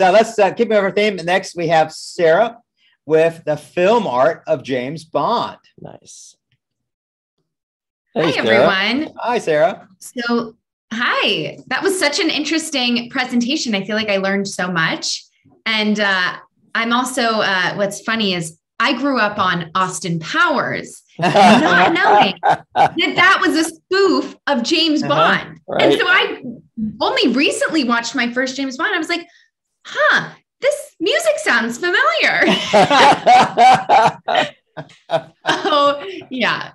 So let's keep our theme. Next, we have Sarah with the film art of James Bond. Nice. Hey, Sarah. everyone. Hi, Sarah. So, hi. That was such an interesting presentation. I feel like I learned so much. And I'm also, what's funny is I grew up on Austin Powers, not knowing that was a spoof of James Bond. Right. And so I only recently watched my first James Bond. I was like, this music sounds familiar. Oh, yeah.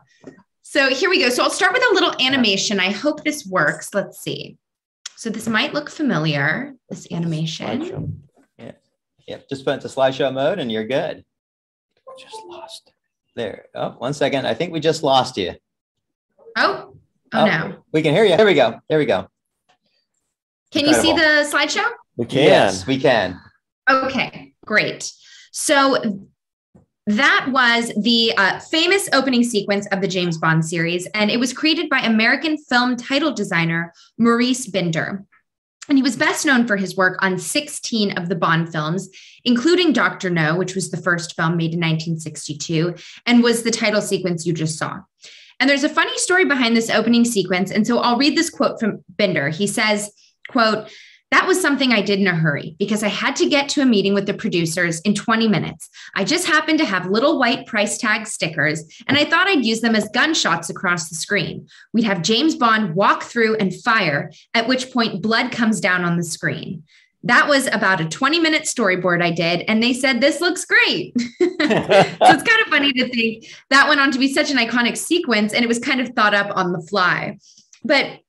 So here we go. So I'll start with a little animation. I hope this works. Let's see. So this might look familiar, this animation. Yeah. Yep. Just put it to slideshow mode and you're good. We just lost. There. Oh, 1 second. I think we just lost you. Oh no. We can hear you. There we go. There we go. Can you see the slideshow? We can. Yes, we can. Okay, great. So that was the famous opening sequence of the James Bond series, and it was created by American film title designer Maurice Binder. And he was best known for his work on 16 of the Bond films, including Dr. No, which was the first film made in 1962, and was the title sequence you just saw. And there's a funny story behind this opening sequence, and so I'll read this quote from Binder. He says, quote, "That was something I did in a hurry because I had to get to a meeting with the producers in 20 minutes. I just happened to have little white price tag stickers, and I thought I'd use them as gunshots across the screen. We'd have James Bond walk through and fire, at which point blood comes down on the screen. That was about a 20-minute storyboard I did, and they said, this looks great." So it's kind of funny to think that went on to be such an iconic sequence, and it was kind of thought up on the fly. But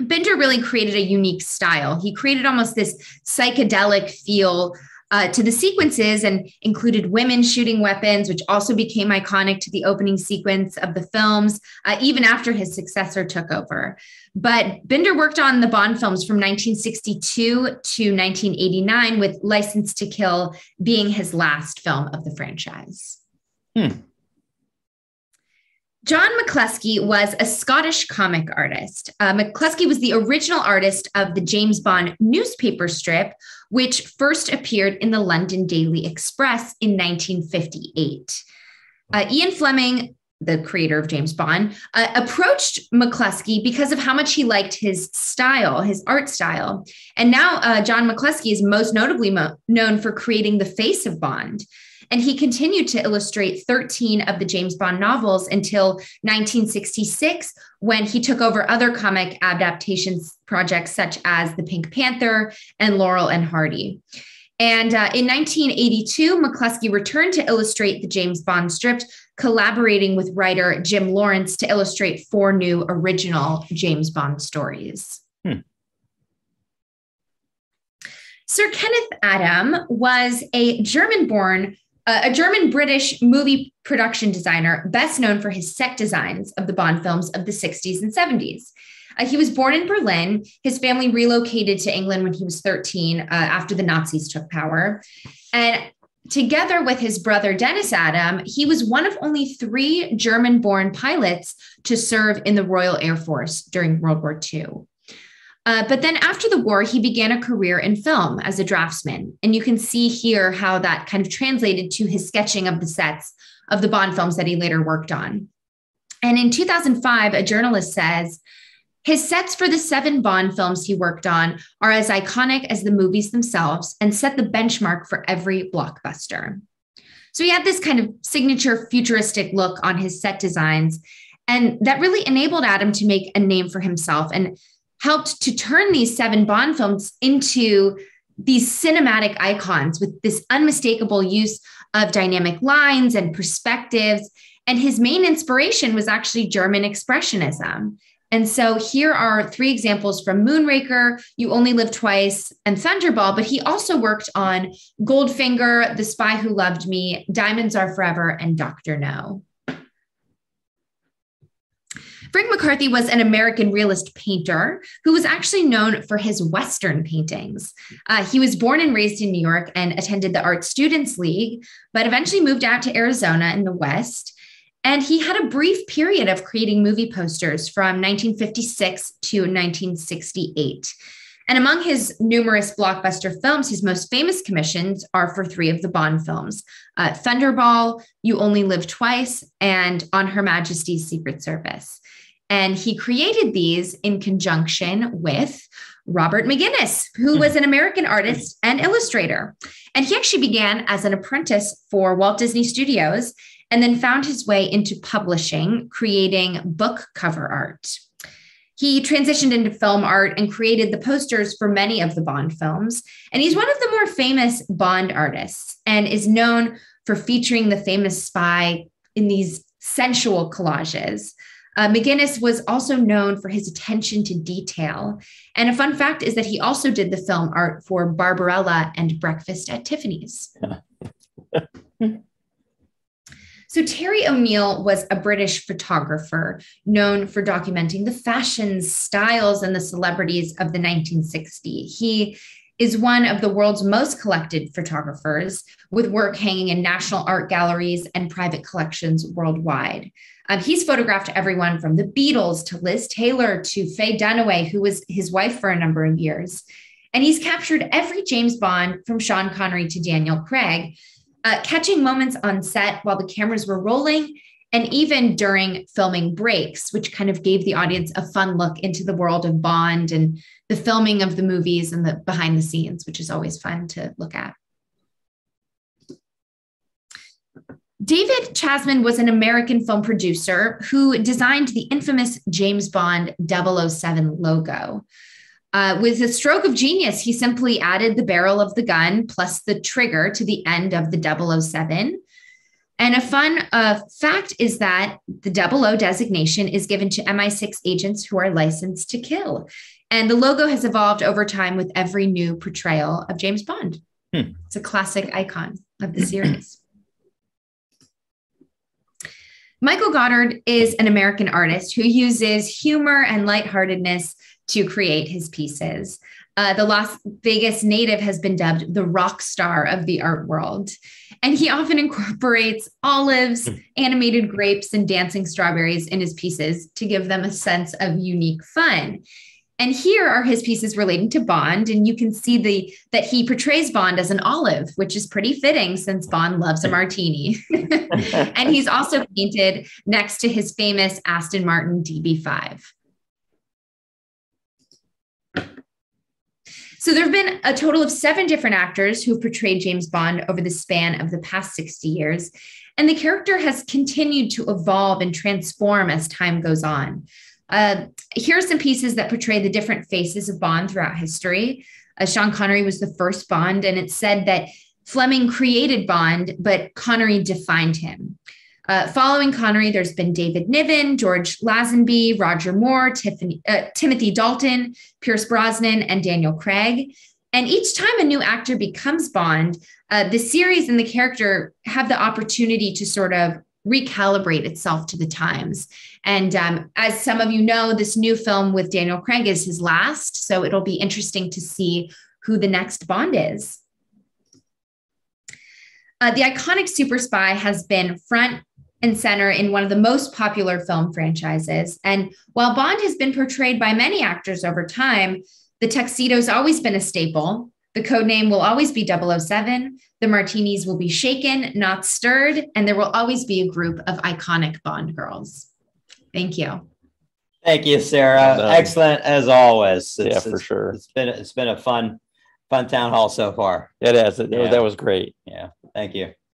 Binder really created a unique style. He created almost this psychedelic feel to the sequences and included women shooting weapons, which also became iconic to the opening sequence of the films, even after his successor took over. But Binder worked on the Bond films from 1962 to 1989, with License to Kill being his last film of the franchise. John McCluskey was a Scottish comic artist. McCluskey was the original artist of the James Bond newspaper strip, which first appeared in the London Daily Express in 1958. Ian Fleming, the creator of James Bond, approached McCluskey because of how much he liked his style, his art style. And now John McCluskey is most notably known for creating the face of Bond. And he continued to illustrate 13 of the James Bond novels until 1966, when he took over other comic adaptations projects such as The Pink Panther and Laurel and Hardy. And in 1982, McCluskey returned to illustrate the James Bond strip, collaborating with writer Jim Lawrence to illustrate 4 new original James Bond stories. Sir Kenneth Adam was a German-British movie production designer, best known for his set designs of the Bond films of the 60s and 70s. He was born in Berlin. His family relocated to England when he was 13 after the Nazis took power. And together with his brother, Dennis Adam, he was one of only 3 German-born pilots to serve in the Royal Air Force during World War II. But then after the war, he began a career in film as a draftsman. And you can see here how that kind of translated to his sketching of the sets of the Bond films that he later worked on. And in 2005, a journalist says, his sets for the 7 Bond films he worked on are as iconic as the movies themselves and set the benchmark for every blockbuster. So he had this kind of signature futuristic look on his set designs, and that really enabled Adam to make a name for himself and helped to turn these 7 Bond films into these cinematic icons with this unmistakable use of dynamic lines and perspectives. And his main inspiration was actually German Expressionism. And so here are 3 examples from Moonraker, You Only Live Twice, and Thunderball, but he also worked on Goldfinger, The Spy Who Loved Me, Diamonds Are Forever, and Dr. No. Frank McCarthy was an American realist painter who was actually known for his Western paintings. He was born and raised in New York and attended the Art Students League, but eventually moved out to Arizona in the West. And he had a brief period of creating movie posters from 1956 to 1968. And among his numerous blockbuster films, his most famous commissions are for 3 of the Bond films, Thunderball, You Only Live Twice, and On Her Majesty's Secret Service. And he created these in conjunction with Robert McGinnis, who was an American artist and illustrator. And he actually began as an apprentice for Walt Disney Studios and then found his way into publishing, creating book cover art. He transitioned into film art and created the posters for many of the Bond films. And he's one of the more famous Bond artists and is known for featuring the famous spy in these sensual collages. McGinnis was also known for his attention to detail. And a fun fact is that he also did the film art for Barbarella and Breakfast at Tiffany's. So Terry O'Neill was a British photographer known for documenting the fashions, styles, and the celebrities of the 1960s. He is one of the world's most collected photographers, with work hanging in national art galleries and private collections worldwide. He's photographed everyone from the Beatles to Liz Taylor to Faye Dunaway, who was his wife for a number of years. And he's captured every James Bond from Sean Connery to Daniel Craig, catching moments on set while the cameras were rolling and even during filming breaks, which kind of gave the audience a fun look into the world of Bond and the filming of the movies and the behind the scenes, which is always fun to look at. David Chasman was an American film producer who designed the infamous James Bond 007 logo. With a stroke of genius, he simply added the barrel of the gun plus the trigger to the end of the 007. And a fun fact is that the 00 designation is given to MI6 agents who are licensed to kill. And the logo has evolved over time with every new portrayal of James Bond. It's a classic icon of the series. Michael Goddard is an American artist who uses humor and lightheartedness to create his pieces. The Las Vegas native has been dubbed the rock star of the art world. And he often incorporates olives, animated grapes, and dancing strawberries in his pieces to give them a sense of unique fun. And here are his pieces relating to Bond. And you can see that he portrays Bond as an olive, which is pretty fitting since Bond loves a martini. And he's also painted next to his famous Aston Martin DB5. So there have been a total of 7 different actors who've portrayed James Bond over the span of the past 60 years. And the character has continued to evolve and transform as time goes on. Here are some pieces that portray the different faces of Bond throughout history. Sean Connery was the first Bond, and it's said that Fleming created Bond, but Connery defined him. Following Connery, there's been David Niven, George Lazenby, Roger Moore, Timothy Dalton, Pierce Brosnan, and Daniel Craig. And each time a new actor becomes Bond, the series and the character have the opportunity to sort of recalibrate itself to the times. And as some of you know, this new film with Daniel Craig is his last, so it'll be interesting to see who the next Bond is. The iconic super spy has been front and center in one of the most popular film franchises. And while Bond has been portrayed by many actors over time, the tuxedo's always been a staple. The code name will always be 007. The martinis will be shaken, not stirred, and there will always be a group of iconic Bond girls. Thank you. Thank you, Sarah. Excellent as always. For sure. It's been a fun town hall so far. It is. That was great. Yeah. Thank you.